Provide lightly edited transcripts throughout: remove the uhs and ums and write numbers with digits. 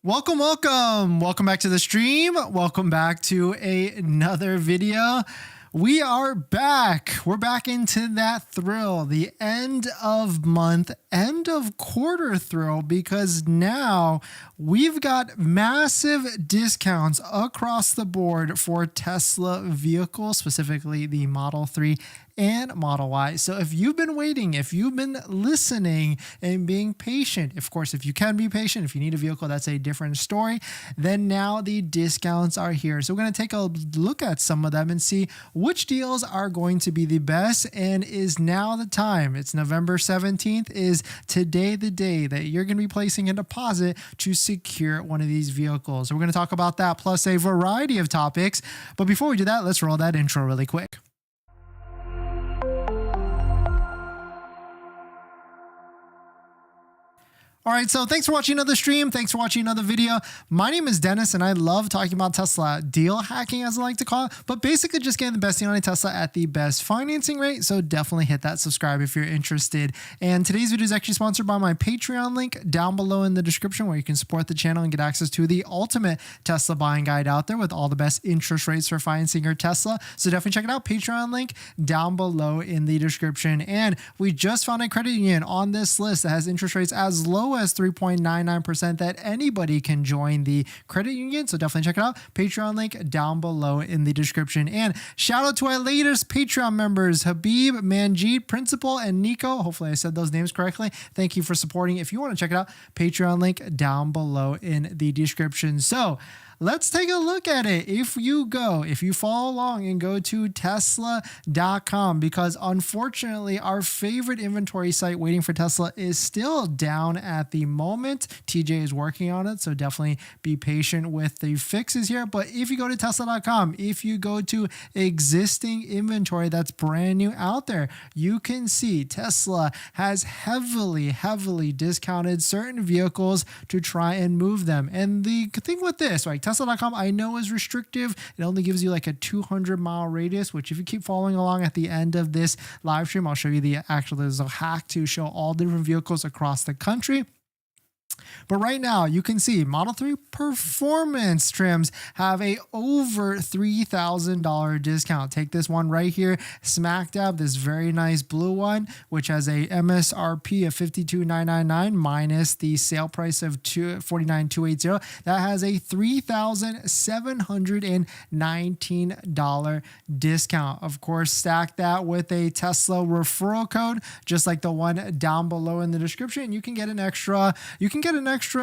Welcome back to the stream. Welcome back to another video. We are back. We're back into that thrill, the end of month, end of quarter thrill, because now we've got massive discounts across the board for Tesla vehicles, specifically the Model 3 and Model Y. So if you've been waiting, if you've been listening and being patient, of course, if you can be patient, if you need a vehicle, that's a different story, then now the discounts are here. So we're going to take a look at some of them and see which deals are going to be the best, and is now the time. It's November 17th, is today the day that you're going to be placing a deposit to secure one of these vehicles. So we're going to talk about that plus a variety of topics. But before we do that, let's roll that intro really quick. All right, so thanks for watching another stream. Thanks for watching another video. My name is Dennis, and I love talking about Tesla deal hacking, as I like to call it, but basically just getting the best deal on a Tesla at the best financing rate. So definitely hit that subscribe if you're interested. And today's video is actually sponsored by my Patreon link down below in the description, where you can support the channel and get access to the ultimate Tesla buying guide out there with all the best interest rates for financing your Tesla. So definitely check it out. Patreon link down below in the description. And we just found a credit union on this list that has interest rates as low as 3.99% that anybody can join the credit union. So definitely check it out. Patreon link down below in the description. And shout out to our latest Patreon members, Habib, Manjeet, Principal, and Nico. Hopefully I said those names correctly. Thank you for supporting. If you want to check it out, Patreon link down below in the description. So let's take a look at it. If you follow along and go to Tesla.com, because unfortunately our favorite inventory site waiting for Tesla is still down at the moment. TJ is working on it, so definitely be patient with the fixes here. But if you go to Tesla.com, if you go to existing inventory that's brand new out there, you can see Tesla has heavily discounted certain vehicles to try and move them. And the thing with this, right, Tesla.com I know is restrictive. It only gives you like a 200-mile radius, which if you keep following along at the end of this live stream, I'll show you there's a hack to show all different vehicles across the country. But right now you can see Model 3 performance trims have a over $3,000 discount. Take this one right here, smack dab, this very nice blue one, which has a MSRP of $52,999 minus the sale price of $49,280. That has a $3,719 discount. Of course, stack that with a Tesla referral code, just like the one down below in the description. You can get an extra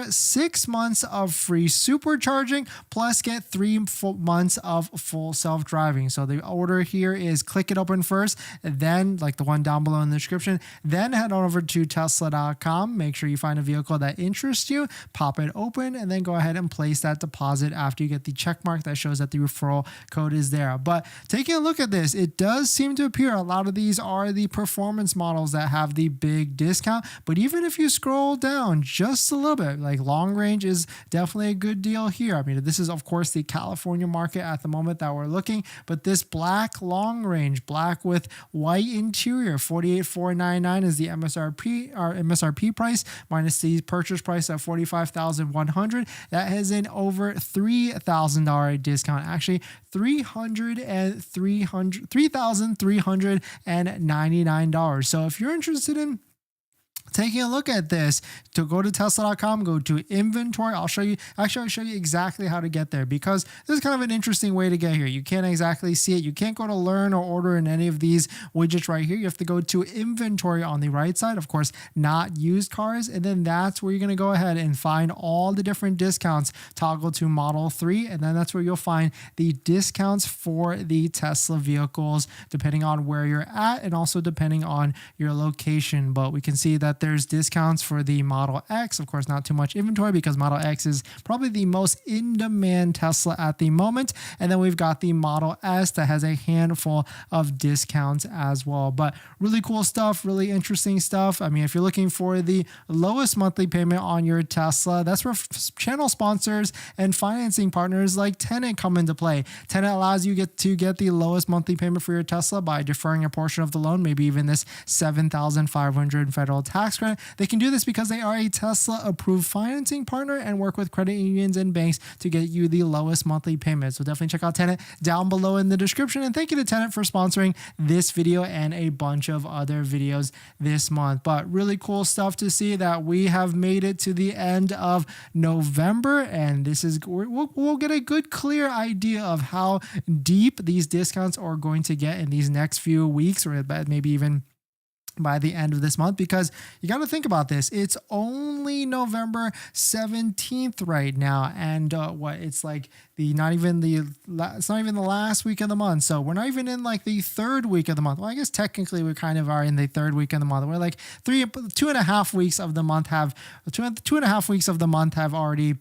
6 months of free supercharging, plus get 3 months of full self-driving. So the order here is click it open first, then like the one down below in the description, then head on over to Tesla.com. Make sure you find a vehicle that interests you, pop it open, and then go ahead and place that deposit after you get the check mark that shows that the referral code is there. But taking a look at this, it does seem to appear a lot of these are the performance models that have the big discount. But even if you scroll down just a little bit, like long range is definitely a good deal here. I mean, this is of course the California market at the moment that we're looking, but this black long range, black with white interior, $48,499 is the MSRP price minus the purchase price of $45,100. That has an over $3,000 discount, actually $3,399. So if you're interested in taking a look at this, to go to Tesla.com, go to inventory. I'll show you exactly how to get there, because this is kind of an interesting way to get here. You can't exactly see it. You can't go to learn or order in any of these widgets right here. You have to go to inventory on the right side, of course, not used cars. And then that's where you're going to go ahead and find all the different discounts, toggle to Model 3. And then that's where you'll find the discounts for the Tesla vehicles, depending on where you're at and also depending on your location. But we can see that there's discounts for the Model X. Of course, not too much inventory because Model X is probably the most in-demand Tesla at the moment. And then we've got the Model S that has a handful of discounts as well. But really cool stuff, really interesting stuff. I mean, if you're looking for the lowest monthly payment on your Tesla, that's where channel sponsors and financing partners like Tenet come into play. Tenet allows you to get the lowest monthly payment for your Tesla by deferring a portion of the loan, maybe even this $7,500 federal tax tax credit. They can do this because they are a Tesla approved financing partner and work with credit unions and banks to get you the lowest monthly payment. So definitely check out Tenet down below in the description. And thank you to Tenet for sponsoring this video and a bunch of other videos this month. But really cool stuff to see that we have made it to the end of November, and this is we'll get a good clear idea of how deep these discounts are going to get in these next few weeks, or maybe even by the end of this month, because you got to think about this. It's only November 17th right now, and it's like it's not even the last week of the month. So we're not even in like the third week of the month. Well, I guess technically we kind of are in the third week of the month. We're like 2.5 weeks of the month have 2.5 weeks of the month have already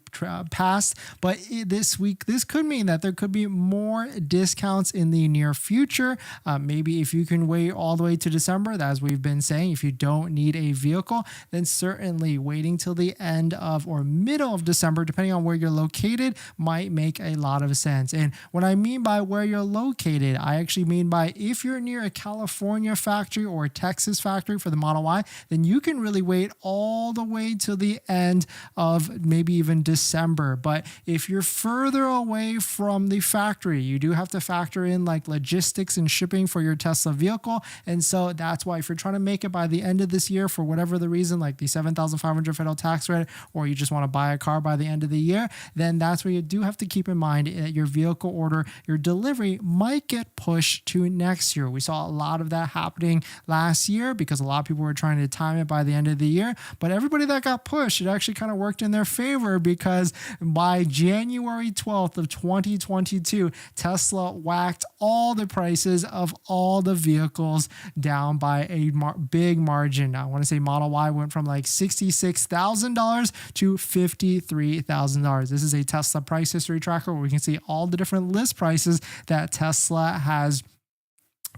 passed. But this week, this could mean that there could be more discounts in the near future. Maybe if you can wait all the way to December, as we've been saying, if you don't need a vehicle, then certainly waiting till the end of or middle of December, depending on where you're located, might make a lot of sense. And what I mean by where you're located, I actually mean by if you're near a California factory or a Texas factory for the Model Y, then you can really wait all the way to the end of maybe even December. But if you're further away from the factory, you do have to factor in like logistics and shipping for your Tesla vehicle. And so that's why if you're trying to make it by the end of this year for whatever the reason, like the $7,500 federal tax credit, or you just want to buy a car by the end of the year, then that's where you do have to keep in mind that your vehicle order, your delivery might get pushed to next year. We saw a lot of that happening last year because a lot of people were trying to time it by the end of the year, but everybody that got pushed, it actually kind of worked in their favor because by January 12th of 2022, Tesla whacked all the prices of all the vehicles down by a big margin. I want to say Model Y went from like $66,000 to $53,000. This is a Tesla price history tracker where we can see all the different list prices that Tesla has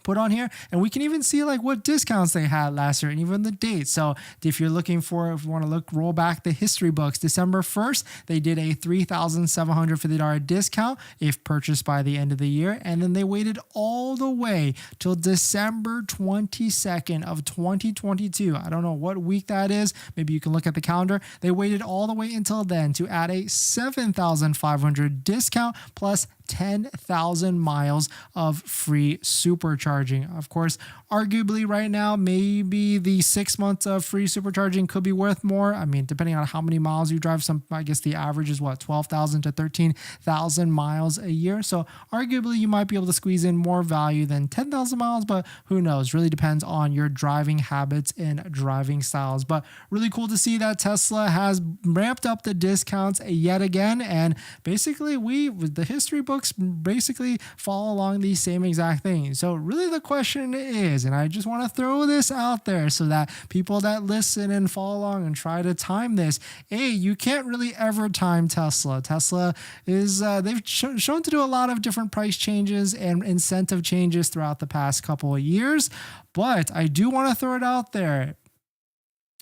put on here, and we can even see like what discounts they had last year and even the dates. So if you want to roll back the history books, December 1st, they did a $3,750 discount if purchased by the end of the year. And then they waited all the way till December 22nd of 2022. I don't know what week that is. Maybe you can look at the calendar. They waited all the way until then to add a $7,500 discount plus 10,000 miles of free supercharging. Of course, arguably right now, maybe the 6 months of free supercharging could be worth more. I mean, depending on how many miles you drive, I guess the average is 12,000 to 13,000 miles a year. So arguably you might be able to squeeze in more value than 10,000 miles, but who knows? Really depends on your driving habits and driving styles. But really cool to see that Tesla has ramped up the discounts yet again. And basically the history books basically follow along the same exact thing. So really the question is, and I just want to throw this out there so that people that listen and follow along and try to time this, you can't really ever time Tesla. Tesla is, they've shown to do a lot of different price changes and incentive changes throughout the past couple of years, but I do want to throw it out there.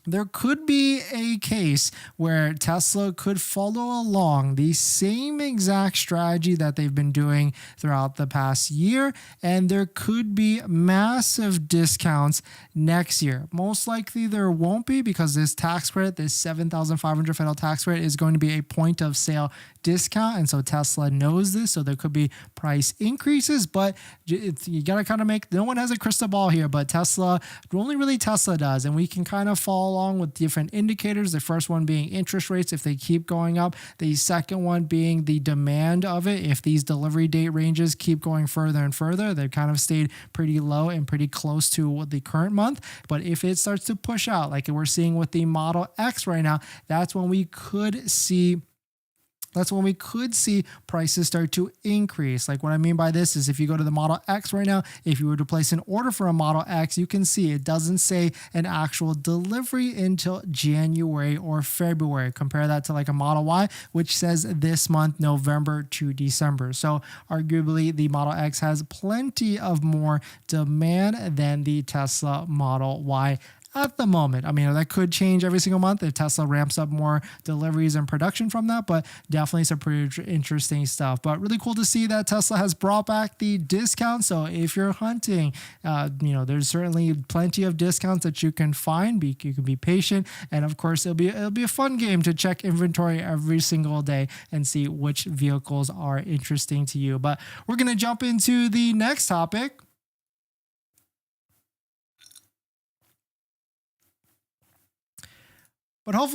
There could be a case where Tesla could follow along the same exact strategy that they've been doing throughout the past year, and there could be massive discounts next year. Most likely there won't be because this tax credit, this $7,500 federal tax credit, is going to be a point of sale discount, and so Tesla knows this, so there could be price increases, but you got to kind of no one has a crystal ball here, but Tesla, only really Tesla does, and we can kind of follow along with different indicators. The first one being interest rates, if they keep going up. The second one being the demand of it. If these delivery date ranges keep going further and further, they've kind of stayed pretty low and pretty close to the current month. But if it starts to push out, like we're seeing with the Model X right now, that's when we could see prices start to increase. Like what I mean by this is if you go to the Model X right now, if you were to place an order for a Model X, you can see it doesn't say an actual delivery until January or February. Compare that to like a Model Y, which says this month, November to December. So arguably the Model X has plenty of more demand than the Tesla Model Y at the moment. I mean, that could change every single month if Tesla ramps up more deliveries and production from that, but definitely some pretty interesting stuff. But really cool to see that Tesla has brought back the discount. So if you're hunting, there's certainly plenty of discounts that you can find. You can be patient, and of course, it'll be a fun game to check inventory every single day and see which vehicles are interesting to you. But we're gonna jump into the next topic. But hopefully